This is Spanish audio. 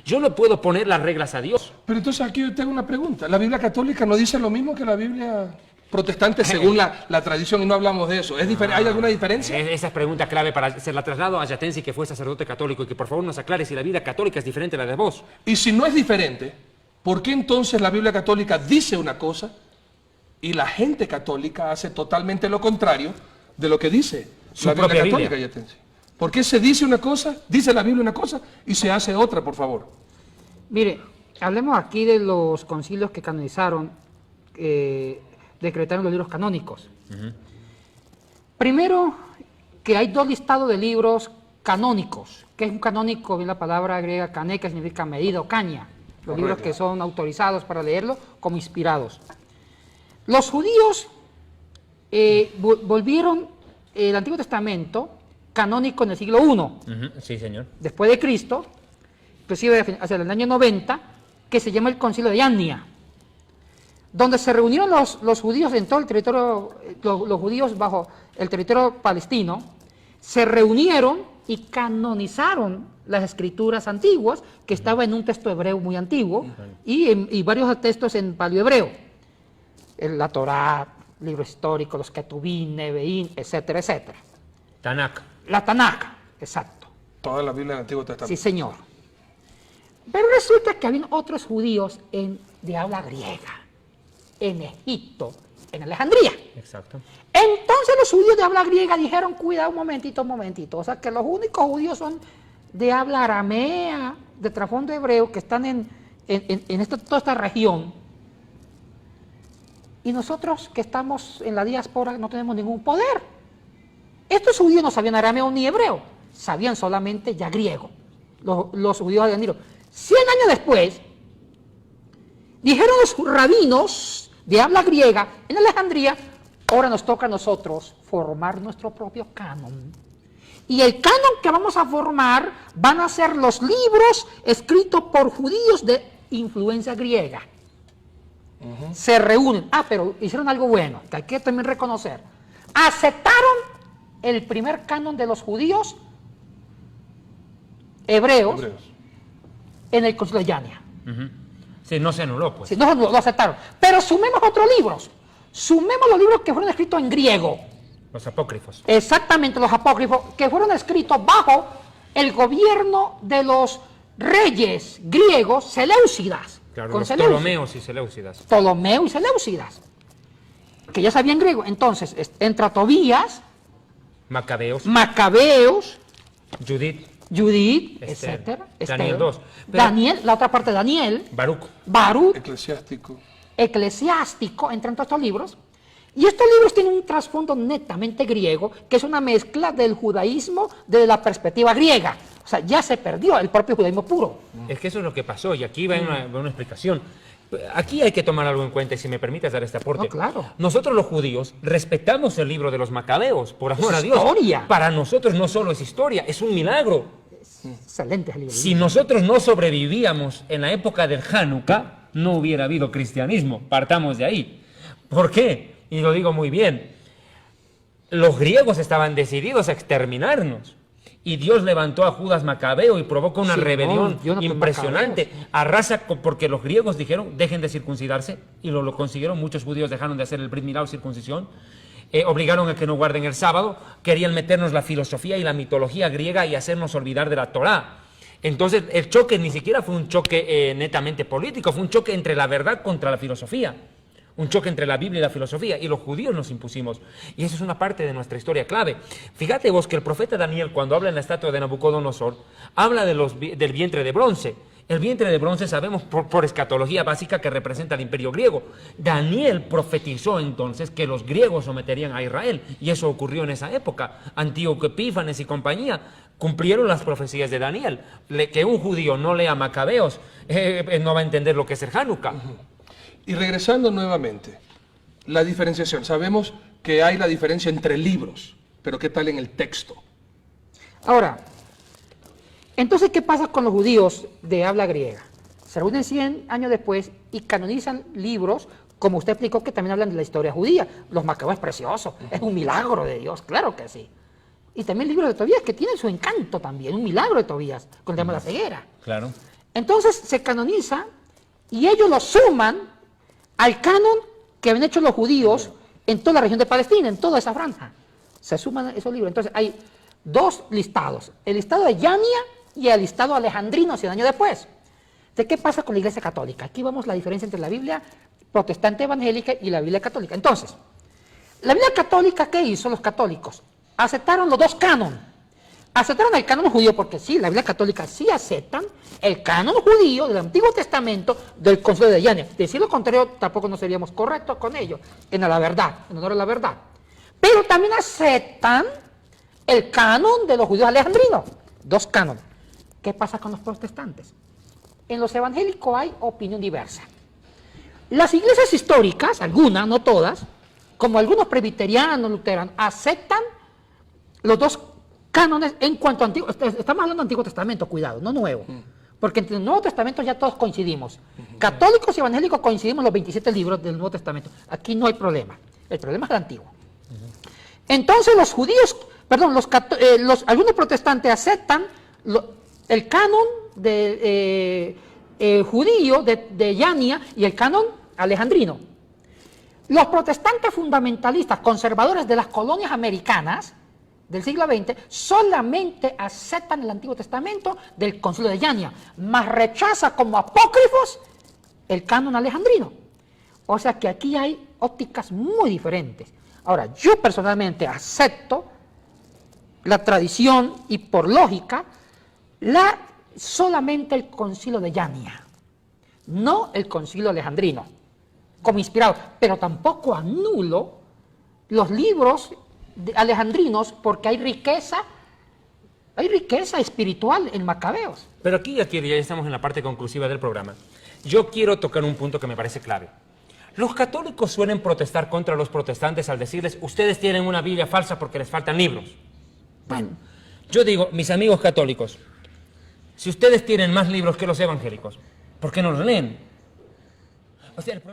Yo le puedo poner las reglas a Dios. Pero entonces aquí yo tengo una pregunta. ¿La Biblia católica no dice lo mismo que la Biblia protestante según la tradición? Y no hablamos de eso. ¿Hay alguna diferencia? Esa es pregunta clave para hacer la traslado a Yatensi, que fue sacerdote católico, y que por favor nos aclare si la Biblia católica es diferente a la de vos. Y si no es diferente, ¿por qué entonces la Biblia católica dice una cosa y la gente católica hace totalmente lo contrario de lo que dice la Biblia católica, Yatensi? ¿Por qué se dice una cosa, dice la Biblia una cosa y se hace otra, por favor? Mire, hablemos aquí de los concilios que canonizaron, decretaron los libros canónicos. Primero, que hay dos listados de libros canónicos. ¿Qué es un canónico? Viene la palabra griega kané, que significa medida o caña. Los libros que son autorizados para leerlo como inspirados. Los judíos volvieron el Antiguo Testamento canónico en el siglo I. Sí, señor. Después de Cristo, inclusive hacia el año 90, que se llama el Concilio de Yania, donde se reunieron los judíos en todo el territorio, los judíos bajo el territorio palestino, se reunieron y canonizaron las escrituras antiguas, que estaba en un texto hebreo muy antiguo, y varios textos en paleohebreo. La Torá, libro histórico, los Ketubín, Neveín, etcétera, etcétera. Tanakh. La Tanakh, exacto. Toda la Biblia del Antiguo Testamento. Sí, señor. Pero resulta que había otros judíos de habla griega, en Egipto, en Alejandría. Exacto. Entonces los judíos de habla griega dijeron, cuidado un momentito. O sea, que los únicos judíos son de habla aramea, de trasfondo hebreo, que están en toda esta región. Y nosotros que estamos en la diáspora no tenemos ningún poder. Estos judíos no sabían arameo ni hebreo, sabían solamente ya griego. Los judíos habían dicho, 100 años después, dijeron los rabinos de habla griega en Alejandría, ahora nos toca a nosotros formar nuestro propio canon. Y el canon que vamos a formar van a ser los libros escritos por judíos de influencia griega. Se reúnen. Pero hicieron algo bueno, que hay que también reconocer. Aceptaron el primer canon de los judíos hebreos. En el Concilio de Yania. Sí, no se anuló, pues. Sí, no lo aceptaron. Pero sumemos otros libros. Sumemos los libros que fueron escritos en griego. Los apócrifos. Exactamente, los apócrifos, que fueron escritos bajo el gobierno de los reyes griegos seleucidas. Claro, los Ptolomeos y Seleucidas. Ptolomeo y Seleucidas, que ya sabían griego. Entonces, entra Tobías, Macabeos, Judith, etcétera. Daniel 2. Daniel, la otra parte de Daniel. Baruch. Eclesiástico. Entran todos estos libros. Y estos libros tienen un trasfondo netamente griego, que es una mezcla del judaísmo desde la perspectiva griega. O sea, ya se perdió el propio judaísmo puro. Es que eso es lo que pasó, y aquí va una explicación. Aquí hay que tomar algo en cuenta, y si me permites dar este aporte. No, claro. Nosotros los judíos respetamos el libro de los Macabeos, por amor a Dios. Historia. Para nosotros no solo es historia, es un milagro. Excelente el libro. Si nosotros no sobrevivíamos en la época del Hanukkah, no hubiera habido cristianismo. Partamos de ahí. ¿Por qué? Y lo digo muy bien. Los griegos estaban decididos a exterminarnos. Y Dios levantó a Judas Macabeo y provoca una rebelión impresionante. Arrasa porque los griegos dijeron, dejen de circuncidarse, y lo consiguieron. Muchos judíos dejaron de hacer el brit milá o circuncisión. Obligaron a que no guarden el sábado. Querían meternos la filosofía y la mitología griega y hacernos olvidar de la Torá. Entonces el choque ni siquiera fue un choque netamente político, fue un choque entre la verdad contra la filosofía. Un choque entre la Biblia y la filosofía, y los judíos nos impusimos. Y eso es una parte de nuestra historia clave. Fíjate vos que el profeta Daniel, cuando habla en la estatua de Nabucodonosor, habla del vientre de bronce. El vientre de bronce sabemos por escatología básica que representa el imperio griego. Daniel profetizó entonces que los griegos someterían a Israel, y eso ocurrió en esa época. Antíoco Epífanes y compañía cumplieron las profecías de Daniel. Que un judío no lea Macabeos no va a entender lo que es el Hanukkah. Y regresando nuevamente, la diferenciación. Sabemos que hay la diferencia entre libros, pero ¿qué tal en el texto? Ahora, entonces, ¿qué pasa con los judíos de habla griega? Se reúnen 100 años después y canonizan libros, como usted explicó, que también hablan de la historia judía. Los Macabeos es precioso, es un milagro de Dios, claro que sí. Y también libros de Tobías, que tienen su encanto también, un milagro de Tobías, con el tema de la ceguera. Claro. Entonces se canoniza y ellos lo suman al canon que habían hecho los judíos en toda la región de Palestina, en toda esa franja. Se suman esos libros. Entonces hay dos listados, el listado de Yania y el listado alejandrino 100 años después. ¿De qué pasa con la Iglesia Católica? Aquí vemos la diferencia entre la Biblia protestante evangélica y la Biblia católica. Entonces, la Biblia católica, ¿qué hizo los católicos? Aceptaron los dos cánones. Aceptaron el canon judío, porque sí, la Biblia católica sí aceptan el canon judío del Antiguo Testamento del Concilio de Yania. Decir lo contrario, tampoco no seríamos correctos con ellos, en la verdad, en honor a la verdad. Pero también aceptan el canon de los judíos alejandrinos. Dos cánones. ¿Qué pasa con los protestantes? En los evangélicos hay opinión diversa. Las iglesias históricas, algunas, no todas, como algunos presbiterianos, luteranos, aceptan los dos cánones en cuanto a Antiguo. Estamos hablando de Antiguo Testamento, cuidado, no Nuevo. Porque entre el Nuevo Testamento ya todos coincidimos. Católicos y evangélicos coincidimos en los 27 libros del Nuevo Testamento. Aquí no hay problema. El problema es el Antiguo. Entonces los judíos, perdón, algunos protestantes aceptan el canon judío de Yania y el canon alejandrino. Los protestantes fundamentalistas conservadores de las colonias americanas del siglo XX solamente aceptan el Antiguo Testamento del Concilio de Yania, mas rechaza como apócrifos el canon alejandrino. O sea que aquí hay ópticas muy diferentes. Ahora, yo personalmente acepto la tradición y por lógica solamente el Concilio de Yania, no el Concilio alejandrino, como inspirado, pero tampoco anulo los libros alejandrinos porque hay riqueza espiritual en Macabeos. Pero aquí ya estamos en la parte conclusiva del programa. Yo quiero tocar un punto que me parece clave. Los católicos suelen protestar contra los protestantes al decirles, ustedes tienen una Biblia falsa porque les faltan libros. Bueno, yo digo, mis amigos católicos, si ustedes tienen más libros que los evangélicos, ¿por qué no los leen? O sea, el problema